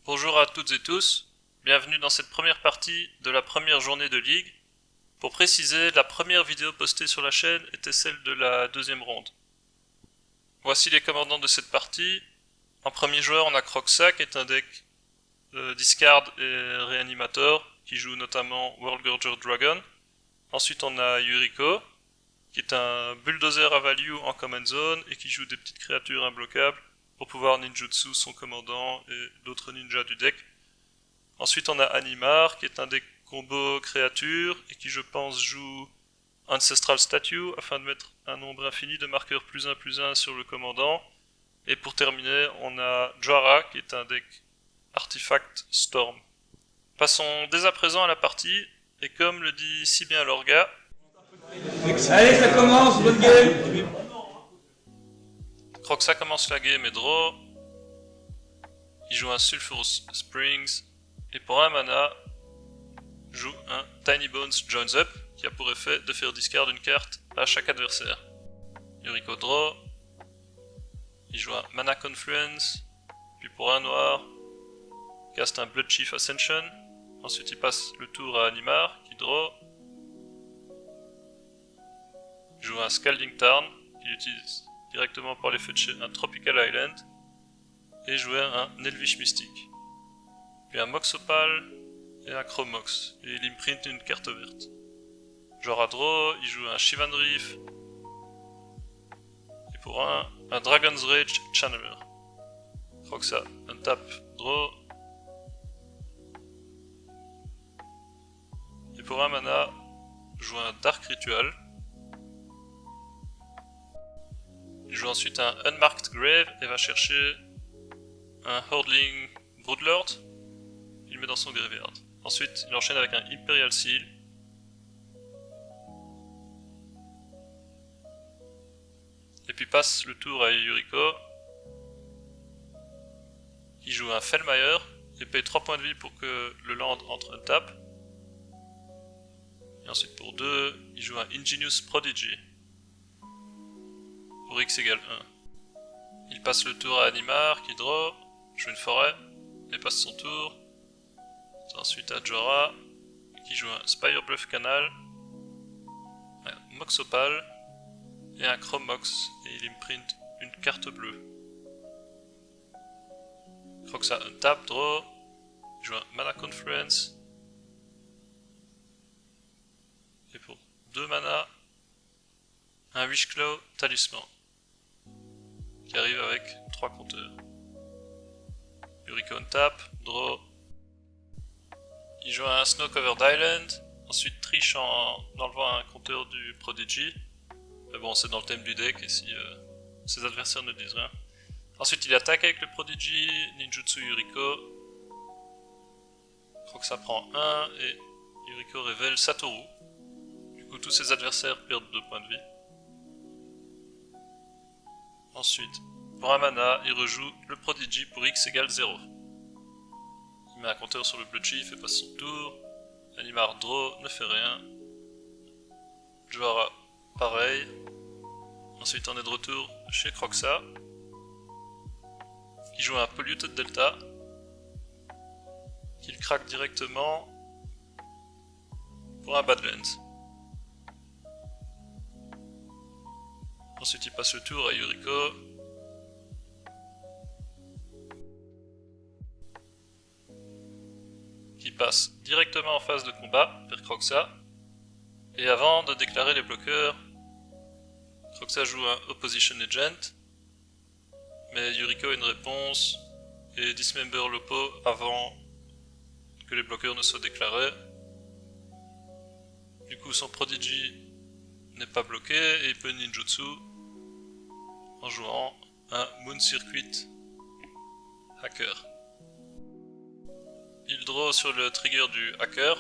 Bonjour à toutes et tous, bienvenue dans cette première partie de la première journée de Ligue. Pour préciser, la première vidéo postée sur la chaîne était celle de la deuxième ronde. Voici les commandants de cette partie. En premier joueur, on a Croxa qui est un deck Discard et Réanimator qui joue notamment Worldgurger Dragon. Ensuite, on a Yuriko qui est un bulldozer à value en command zone et qui joue des petites créatures imbloquables pour pouvoir ninjutsu son commandant et d'autres ninjas du deck. Ensuite, on a Animar, qui est un deck combo créature, et qui, je pense, joue Ancestral Statue, afin de mettre un nombre infini de marqueurs +1/+1 sur le commandant. Et pour terminer, on a Jara, qui est un deck Artifact Storm. Passons dès à présent à la partie, et comme le dit si bien Lorga... Allez, ça commence, bonne game. Croxa commence la game et draw. Il joue un Sulphurous Springs, et pour un mana, joue un Tiny Bones Joins Up, qui a pour effet de faire discard une carte à chaque adversaire. Yuriko draw, il joue un Mana Confluence, puis pour un noir, caste un Bloodchief Ascension, ensuite il passe le tour à Animar, qui draw, il joue un Scalding Tarn, qu'il utilise directement par l'effet de chez un Tropical Island, et jouer un Elvish Mystic, puis un Moxopal et un Chromox, et il imprint une carte verte. Genre à draw, il joue un Shivan Reef, et pour un Dragon's Rage Channeler. Croxa, un tap, draw, et pour un mana, joue un Dark Ritual. Il joue ensuite un Unmarked Grave et va chercher un Hordling Broodlord. Il met dans son graveyard. Ensuite, il enchaîne avec un Imperial Seal. Et puis passe le tour à Yuriko, qui joue un Fellmire et paye 3 points de vie pour que le land entre un tap. Et ensuite pour 2, il joue un Ingenious Prodigy pour x égale 1. Il passe le tour à Animar qui draw, joue une forêt et passe son tour. Ensuite à Jora qui joue un Spire Bluff Canal, un Moxopal et un Chromox, et il imprint une carte bleue. Croxa un tap, draw, il joue un Mana Confluence, et pour 2 mana, un Wishclaw Talisman, qui arrive avec 3 compteurs. Yuriko un tap, draw, il joue un Snow Covered Island, ensuite triche en enlevant un compteur du Prodigy, mais bon c'est dans le thème du deck et si ses adversaires ne disent rien. Ensuite il attaque avec le Prodigy, Ninjutsu Yuriko, Croxa prend 1 et Yuriko révèle Satoru. Du coup tous ses adversaires perdent 2 points de vie. Ensuite, pour un mana, il rejoue le Prodigy pour x égale 0. Il met un compteur sur le Bloodchief et passe son tour. Animar draw ne fait rien. Jora pareil. Ensuite on est de retour chez Croxa, qui joue un Polluted Delta, qu'il craque directement pour un Badlands. Ensuite il passe le tour à Yuriko, qui passe directement en phase de combat vers Croxa, et avant de déclarer les bloqueurs, Croxa joue un Opposition Agent, mais Yuriko a une réponse et dismember l'oppo avant que les bloqueurs ne soient déclarés. Du coup son Prodigy n'est pas bloqué et il peut ninjutsu en jouant un Moon Circuit Hacker. Il draw sur le trigger du Hacker,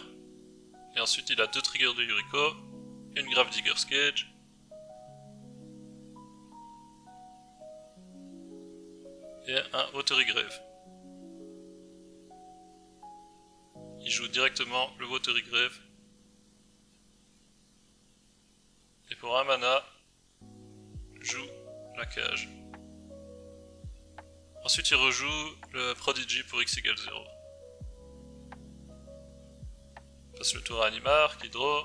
et ensuite il a 2 triggers de Yuriko, une Gravedigger's Cage, et un Watery Grave. Il joue directement le Watery Grave, et pour un mana, joue la cage. Ensuite il rejoue le Prodigy pour x égale 0. Passe le tour à Animar, qui draw.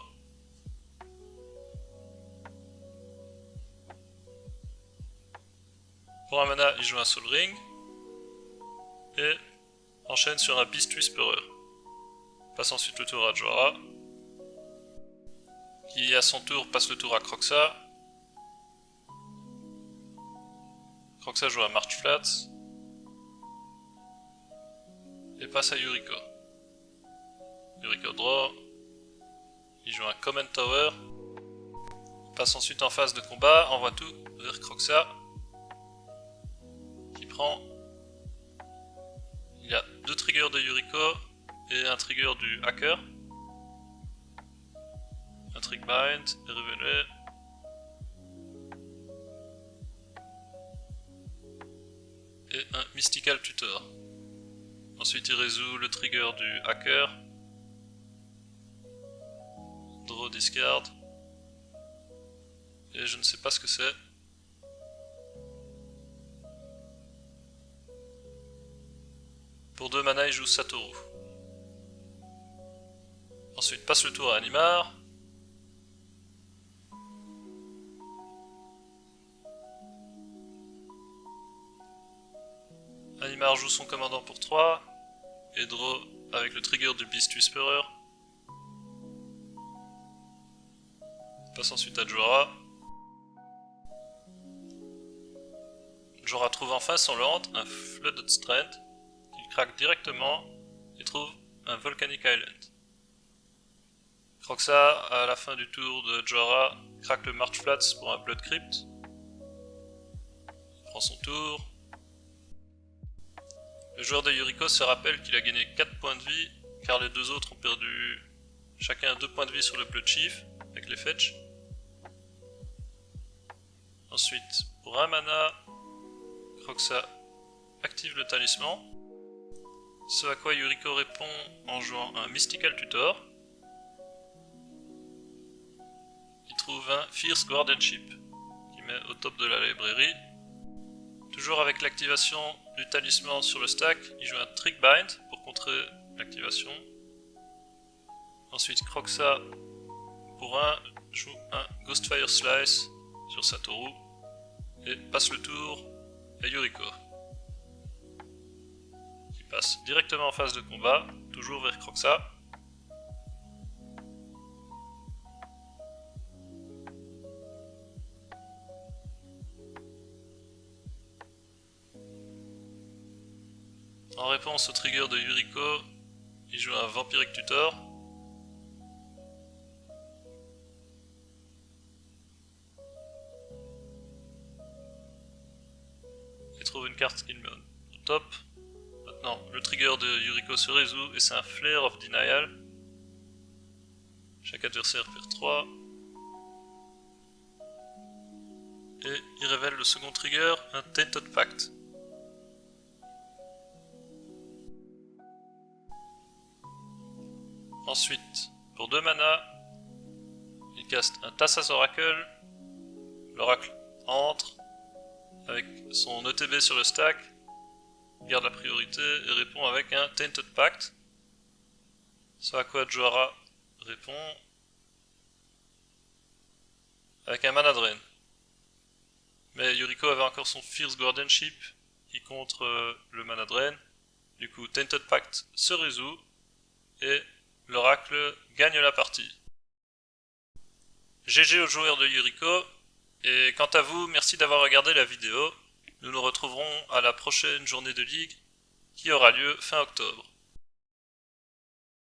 Pour un mana, il joue un Soul Ring. Et enchaîne sur un Beast Whisperer. Passe ensuite le tour à Jora. Qui à son tour passe le tour à Kroxa. Kroxa joue à March Flats. Et passe à Yuriko. Yuriko draw. Il joue un Command Tower. Il passe ensuite en phase de combat, envoie tout vers Kroxa. Qui prend. Il y a 2 triggers de Yuriko et un trigger du Hacker. Un Trick Bind est révélé. Et un Mystical Tutor. Ensuite il résout le trigger du Hacker. Draw discard. Et je ne sais pas ce que c'est. Pour 2 mana il joue Satoru. Ensuite passe le tour à Animar. Animar joue son commandant pour 3 et draw avec le trigger du Beast Whisperer. Passe ensuite à Jora. Jora trouve enfin son land, un Flooded Strand, qu'il craque directement et trouve un Volcanic Island. Kroxa, à la fin du tour de Jora, craque le March Flats pour un Blood Crypt. Il prend son tour. Le joueur de Yuriko se rappelle qu'il a gagné 4 points de vie, car les 2 autres ont perdu chacun 2 points de vie sur le Blood Chief, avec les fetch. Ensuite, pour un mana, Kroxa active le talisman, ce à quoi Yuriko répond en jouant un Mystical Tutor. Il trouve un Fierce Guardianship, qui met au top de la librairie. Toujours avec l'activation du talisman sur le stack, il joue un Trick Bind pour contrer l'activation. Ensuite Kroxa, pour 1, joue un Ghostfire Slice sur Satoru et passe le tour à Yuriko. Qui passe directement en phase de combat, toujours vers Kroxa. En réponse au trigger de Yuriko, il joue un Vampiric Tutor. Et trouve une carte qu'il met au top. Maintenant, le trigger de Yuriko se résout et c'est un Flare of Denial. Chaque adversaire perd 3. Et il révèle le second trigger, un Tainted Pact. Ensuite, pour 2 mana, il caste un Thassa's Oracle. L'oracle entre avec son ETB sur le stack, garde la priorité et répond avec un Tainted Pact. Ce à quoi Jora répond avec un Mana Drain. Mais Yuriko avait encore son Fierce Guardianship qui contre le Mana Drain. Du coup, Tainted Pact se résout et l'oracle gagne la partie. GG aux joueurs de Yuriko, et quant à vous, merci d'avoir regardé la vidéo. Nous nous retrouverons à la prochaine journée de ligue qui aura lieu fin octobre.